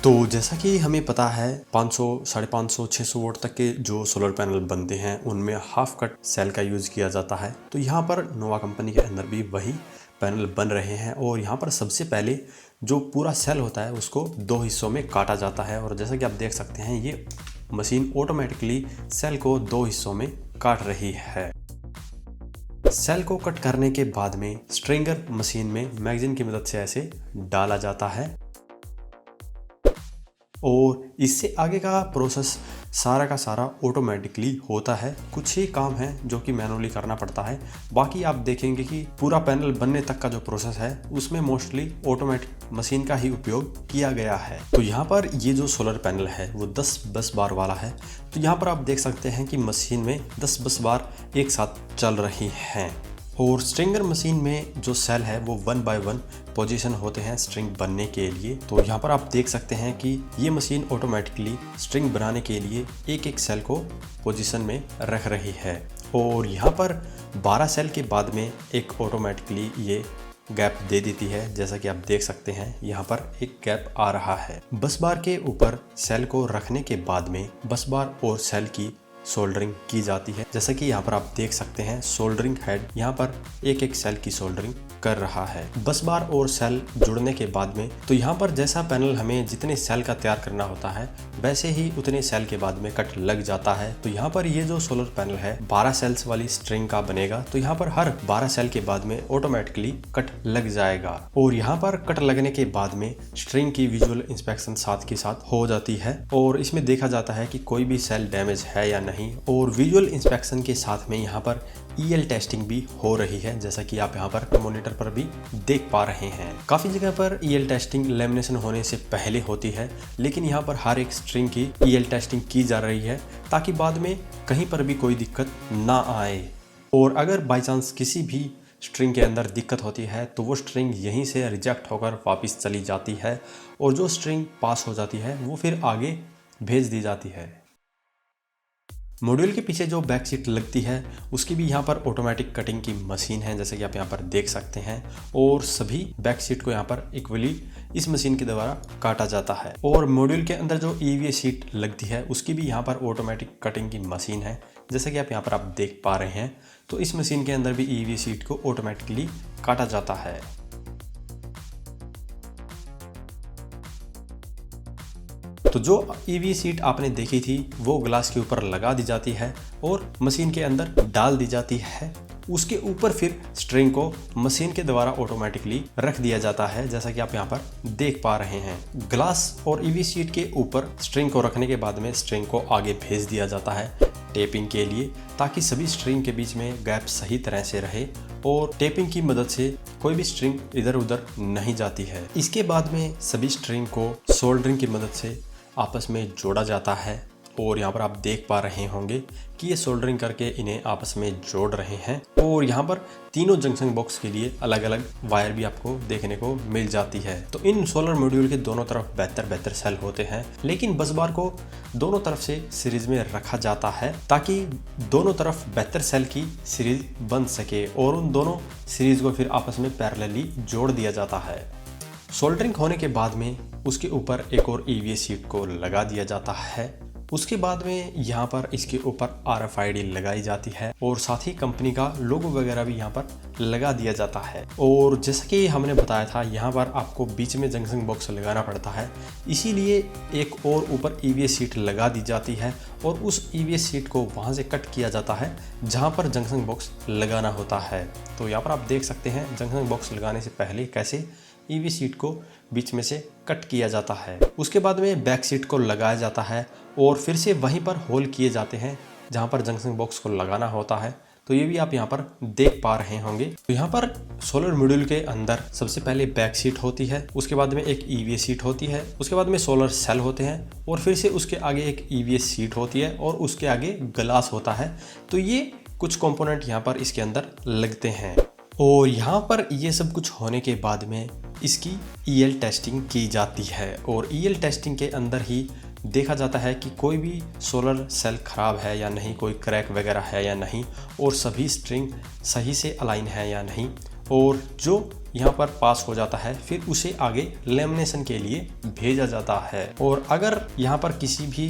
तो जैसा कि हमें पता है 500, 550, 600 वोल्ट तक के जो सोलर पैनल बनते हैं उनमें हाफ कट सेल का यूज़ किया जाता है। तो यहाँ पर नोवा कंपनी के अंदर भी वही पैनल बन रहे हैं और यहाँ पर सबसे पहले जो पूरा सेल होता है उसको 2 हिस्सों में काटा जाता है। और जैसा कि आप देख सकते हैं ये मशीन ऑटोमेटिकली सेल को 2 हिस्सों में काट रही है। सेल को कट करने के बाद में स्ट्रिंगर मशीन में मैगजीन की मदद से ऐसे डाला जाता है और इससे आगे का प्रोसेस सारा का सारा ऑटोमेटिकली होता है। कुछ ही काम है जो कि मैनुअली करना पड़ता है, बाकी आप देखेंगे कि पूरा पैनल बनने तक का जो प्रोसेस है उसमें मोस्टली ऑटोमेटिक मशीन का ही उपयोग किया गया है। तो यहाँ पर ये जो सोलर पैनल है वो 10 बस बार वाला है। तो यहाँ पर आप देख सकते हैं कि मशीन में 10 बस बार एक साथ चल रही हैं और स्ट्रिंगर मशीन में जो सेल है वो 1 बाय 1 पोजीशन होते हैं स्ट्रिंग बनने के लिए। तो यहाँ पर आप देख सकते हैं कि ये मशीन ऑटोमेटिकली स्ट्रिंग बनाने के लिए एक एक सेल को पोजीशन में रख रही है और यहाँ पर 12 सेल के बाद में एक ऑटोमेटिकली ये गैप दे देती है। जैसा कि आप देख सकते हैं यहाँ पर एक गैप आ रहा है। बस बार के ऊपर सेल को रखने के बाद में बस बार और सेल की सोल्डरिंग की जाती है। जैसा कि यहाँ पर आप देख सकते हैं सोल्डरिंग हेड यहाँ पर एक एक सेल की सोल्डरिंग कर रहा है। बस बार और सेल जुड़ने के बाद में तो यहाँ पर जैसा पैनल हमें जितने सेल का तैयार करना होता है वैसे ही उतने सेल के बाद में कट लग जाता है। तो यहाँ पर ये जो सोलर पैनल है 12 सेल्स वाली स्ट्रिंग का बनेगा। तो यहाँ पर हर 12 सेल के बाद में ऑटोमेटिकली कट लग जाएगा और यहाँ पर कट लगने के बाद में स्ट्रिंग की विजुअल इंस्पेक्शन साथ के साथ हो जाती है और इसमें देखा जाता है कि कोई भी सेल डैमेज है या नहीं। और विजुअल इंस्पेक्शन के साथ में यहाँ पर ईएल टेस्टिंग भी हो रही है, जैसा कि आप यहाँ पर मॉनिटर पर भी देख पा रहे हैं। काफी जगह पर ईएल टेस्टिंग लेमिनेशन होने से पहले होती है, लेकिन यहाँ पर हर एक स्ट्रिंग की ईएल टेस्टिंग की जा रही है ताकि बाद में कहीं पर भी कोई दिक्कत ना आए। और अगर बाई चांस किसी भी स्ट्रिंग के अंदर दिक्कत होती है तो वो स्ट्रिंग यहीं से रिजेक्ट होकर वापस चली जाती है और जो स्ट्रिंग पास हो जाती है वो फिर आगे भेज दी जाती है। मॉड्यूल के पीछे जो बैक सीट लगती है उसकी भी यहाँ पर ऑटोमेटिक कटिंग की मशीन है, जैसे कि आप यहाँ पर देख सकते हैं। और सभी बैक सीट को यहाँ पर इक्वली इस मशीन के द्वारा काटा जाता है। और मॉड्यूल के अंदर जो ईवीए सीट लगती है उसकी भी यहाँ पर ऑटोमेटिक कटिंग की मशीन है, जैसे कि आप यहाँ पर आप देख पा रहे हैं। तो इस मशीन के अंदर भी ईवीए सीट को ऑटोमेटिकली काटा जाता है। तो जो ईवी सीट आपने देखी थी वो ग्लास के ऊपर लगा दी जाती है और मशीन के अंदर डाल दी जाती है। उसके ऊपर फिर स्ट्रिंग को मशीन के द्वारा ऑटोमेटिकली रख दिया जाता है, जैसा कि आप यहाँ पर देख पा रहे हैं। ग्लास और ईवी सीट के ऊपर स्ट्रिंग को रखने के बाद में स्ट्रिंग को आगे भेज दिया जाता है टेपिंग के लिए, ताकि सभी स्ट्रिंग के बीच में गैप सही तरह से रहे और टेपिंग की मदद से कोई भी स्ट्रिंग इधर उधर नहीं जाती है। इसके बाद में सभी स्ट्रिंग को सोल्डरिंग की मदद से आपस में जोड़ा जाता है और यहाँ पर आप देख पा रहे होंगे कि ये सोल्डरिंग करके इन्हें आपस में जोड़ रहे हैं। और यहाँ पर तीनों जंक्शन बॉक्स के लिए अलग अलग वायर भी आपको देखने को मिल जाती है। तो इन सोलर मॉड्यूल के दोनों तरफ बेहतर सेल होते हैं, लेकिन बस बार को दोनों तरफ से सीरीज में रखा जाता है ताकि दोनों तरफ बेहतर सेल की सीरीज बन सके और उन दोनों सीरीज को फिर आपस में पैरेलली जोड़ दिया जाता है। सोल्डरिंग होने के बाद में उसके ऊपर एक और ईवीए सीट को लगा दिया जाता है। उसके बाद में यहाँ पर इसके ऊपर RFID लगाई जाती है और साथ ही कंपनी का लोगो वगैरह भी यहाँ पर लगा दिया जाता है। और जैसा कि हमने बताया था यहाँ पर आपको बीच में जंक्शन बॉक्स लगाना पड़ता है, इसीलिए एक और ऊपर ईवीए सीट लगा दी जाती है और उस ईवीए सीट को वहाँ से कट किया जाता है जहाँ पर जंक्शन बॉक्स लगाना होता है। तो यहाँ पर आप देख सकते हैं जंक्शन बॉक्स लगाने से पहले कैसे ईवी सीट को बीच में से कट किया जाता है। उसके बाद में बैक सीट को लगाया जाता है और फिर से वहीं पर होल किए जाते हैं जहां पर जंक्शन बॉक्स को लगाना होता है। तो ये भी आप यहाँ पर देख पा रहे होंगे। तो यहाँ पर सोलर मॉड्यूल के अंदर सबसे पहले बैक सीट होती है, उसके बाद में एक ईवीए सीट होती है, उसके बाद में सोलर सेल होते हैं और फिर से उसके आगे एक ईवीए सीट होती है और उसके आगे ग्लास होता है। तो ये कुछ कंपोनेंट यहाँ पर इसके अंदर लगते हैं और यहाँ पर ये सब कुछ होने के बाद में इसकी ईएल टेस्टिंग की जाती है और ईएल टेस्टिंग के अंदर ही देखा जाता है कि कोई भी सोलर सेल ख़राब है या नहीं, कोई क्रैक वगैरह है या नहीं और सभी स्ट्रिंग सही से अलाइन है या नहीं। और जो यहाँ पर पास हो जाता है फिर उसे आगे लेमिनेशन के लिए भेजा जाता है। और अगर यहाँ पर किसी भी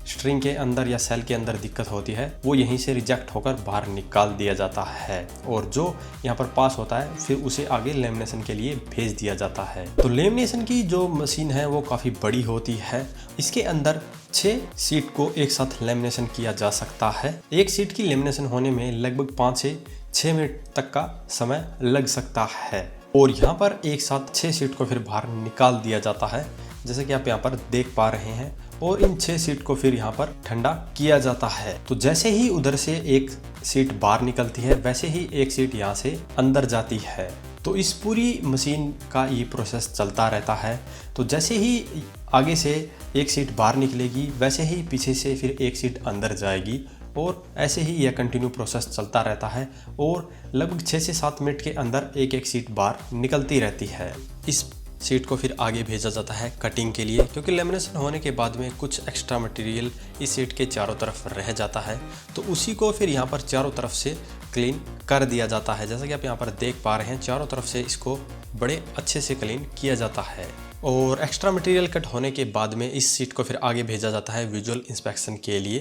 स्ट्रिंग के अंदर या सेल के अंदर दिक्कत होती है वो यहीं से रिजेक्ट होकर बाहर निकाल दिया जाता है और जो यहाँ पर पास होता है फिर उसे आगे लेमिनेशन के लिए भेज दिया जाता है। तो लेमिनेशन की जो मशीन है वो काफ़ी बड़ी होती है। इसके अंदर 6 शीट को एक साथ लेमिनेशन किया जा सकता है। एक शीट की लेमिनेशन होने में लगभग 5 से 6 मिनट तक का समय लग सकता है और यहाँ पर एक साथ 6 शीट को फिर बाहर निकाल दिया जाता है जैसे कि आप यहाँ पर देख पा रहे हैं। और इन 6 शीट को फिर यहाँ पर ठंडा किया जाता है। तो जैसे ही उधर से एक शीट बाहर निकलती है वैसे ही एक शीट यहाँ से अंदर जाती है। तो इस पूरी मशीन का ये प्रोसेस चलता रहता है। तो जैसे ही आगे से एक शीट बाहर निकलेगी वैसे ही पीछे से फिर एक शीट अंदर जाएगी और ऐसे ही यह कंटिन्यू प्रोसेस चलता रहता है और लगभग 6 से 7 मिनट के अंदर एक एक शीट बाहर निकलती रहती है। इस शीट को फिर आगे भेजा जाता है कटिंग के लिए, क्योंकि लेमिनेशन होने के बाद में कुछ एक्स्ट्रा मटेरियल इस शीट के चारों तरफ रह जाता है तो उसी को फिर यहाँ पर चारों तरफ से क्लीन कर दिया जाता है। जैसा कि आप यहाँ पर देख पा रहे हैं चारों तरफ से इसको बड़े अच्छे से क्लीन किया जाता है। और एक्स्ट्रा मटेरियल कट होने के बाद में इस शीट को फिर आगे भेजा जाता है विजुअल इंस्पेक्शन के लिए।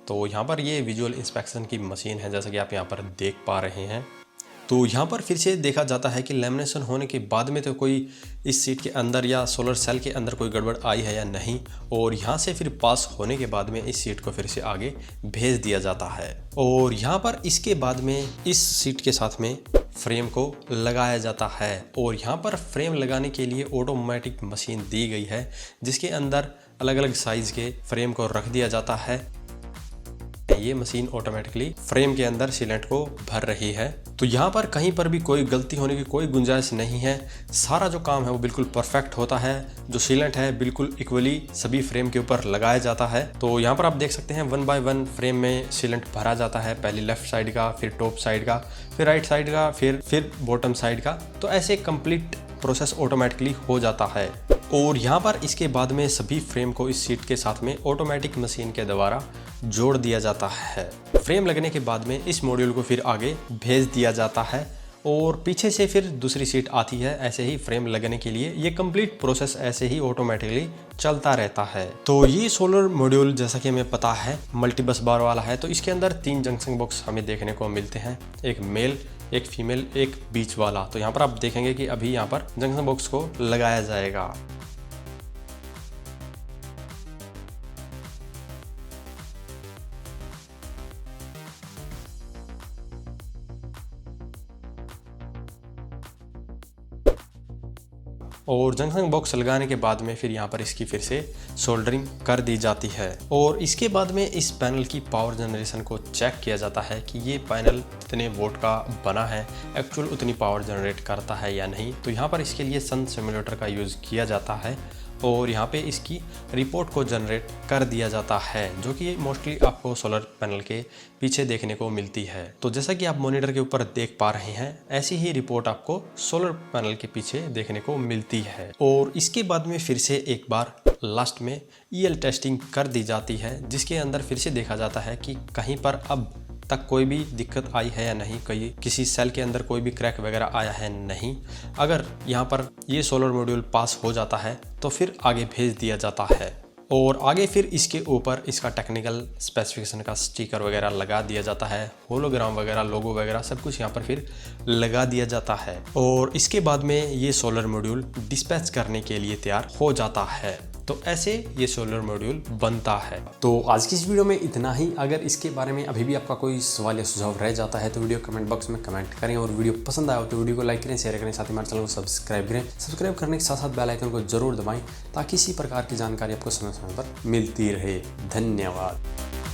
तो यहाँ पर ये विजुअल इंस्पेक्शन की मशीन है जैसा कि आप यहाँ पर देख पा रहे हैं। तो यहाँ पर फिर से देखा जाता है कि लेमिनेशन होने के बाद में तो कोई इस शीट के अंदर या सोलर सेल के अंदर कोई गड़बड़ आई है या नहीं, और यहाँ से फिर पास होने के बाद में इस शीट को फिर से आगे भेज दिया जाता है। और यहाँ पर इसके बाद में इस शीट के साथ में फ्रेम को लगाया जाता है और यहाँ पर फ्रेम लगाने के लिए ऑटोमेटिक मशीन दी गई है जिसके अंदर अलग अलग साइज़ के फ्रेम को रख दिया जाता है। ये मशीन ऑटोमेटिकली फ्रेम के अंदर सीलेंट को भर रही है। तो यहाँ पर कहीं पर भी कोई गलती होने की कोई गुंजाइश नहीं है। सारा जो काम है वो बिल्कुल परफेक्ट होता है। जो सीलेंट है बिल्कुल इक्वली सभी फ्रेम के ऊपर लगाया जाता है। तो यहाँ पर आप देख सकते हैं 1 बाय 1 फ्रेम में सीलेंट भरा जाता है। पहले लेफ्ट साइड का, फिर टॉप साइड का, फिर राइट साइड का, फिर बॉटम साइड का। तो ऐसे कंप्लीट प्रोसेस ऑटोमेटिकली हो जाता है। और यहाँ पर इसके बाद में सभी फ्रेम को इस शीट के साथ में ऑटोमेटिक मशीन के द्वारा जोड़ दिया जाता है। फ्रेम लगने के बाद में इस मॉड्यूल को फिर आगे भेज दिया जाता है और पीछे से फिर दूसरी शीट आती है ऐसे ही फ्रेम लगने के लिए। ये कंप्लीट प्रोसेस ऐसे ही ऑटोमेटिकली चलता रहता है। तो ये सोलर मॉड्यूल जैसा कि हमें पता है मल्टी बस बार वाला है। तो इसके अंदर 3 जंक्शन बॉक्स हमें देखने को मिलते हैं, एक मेल, एक फीमेल, एक बीच वाला। तो यहाँ पर आप देखेंगे कि अभी यहाँ पर जंक्शन बॉक्स को लगाया जाएगा। और जंक्शन बॉक्स लगाने के बाद में फिर यहाँ पर इसकी फिर से सोल्डरिंग कर दी जाती है। और इसके बाद में इस पैनल की पावर जनरेशन को चेक किया जाता है कि ये पैनल कितने वोल्ट का बना है, एक्चुअल उतनी पावर जनरेट करता है या नहीं। तो यहाँ पर इसके लिए सन सिमुलेटर का यूज़ किया जाता है और यहाँ पे इसकी रिपोर्ट को जनरेट कर दिया जाता है, जो कि मोस्टली आपको सोलर पैनल के पीछे देखने को मिलती है। तो जैसा कि आप मॉनिटर के ऊपर देख पा रहे हैं ऐसी ही रिपोर्ट आपको सोलर पैनल के पीछे देखने को मिलती है। और इसके बाद में फिर से एक बार लास्ट में EL टेस्टिंग कर दी जाती है जिसके अंदर फिर से देखा जाता है कि कहीं पर अब तक कोई भी दिक्कत आई है या नहीं, कहीं किसी सेल के अंदर कोई भी क्रैक वगैरह आया है नहीं। अगर यहाँ पर ये सोलर मॉड्यूल पास हो जाता है तो फिर आगे भेज दिया जाता है और आगे फिर इसके ऊपर इसका टेक्निकल स्पेसिफिकेशन का स्टिकर वगैरह लगा दिया जाता है, होलोग्राम वगैरह, लोगो वगैरह सब कुछ यहाँ पर फिर लगा दिया जाता है। और इसके बाद में ये सोलर मॉड्यूल डिस्पैच करने के लिए तैयार हो जाता है। तो ऐसे ये सोलर मॉड्यूल बनता है। तो आज की इस वीडियो में इतना ही। अगर इसके बारे में अभी भी आपका कोई सवाल या सुझाव रह जाता है तो वीडियो कमेंट बॉक्स में कमेंट करें और वीडियो पसंद आया हो तो वीडियो को लाइक करें, शेयर करें, साथ ही हमारे चैनल को सब्सक्राइब करें। सब्सक्राइब करने के साथ साथ बेल आइकन को जरूर दबाएं ताकि इसी प्रकार की जानकारी आपको समय समय पर मिलती रहे। धन्यवाद।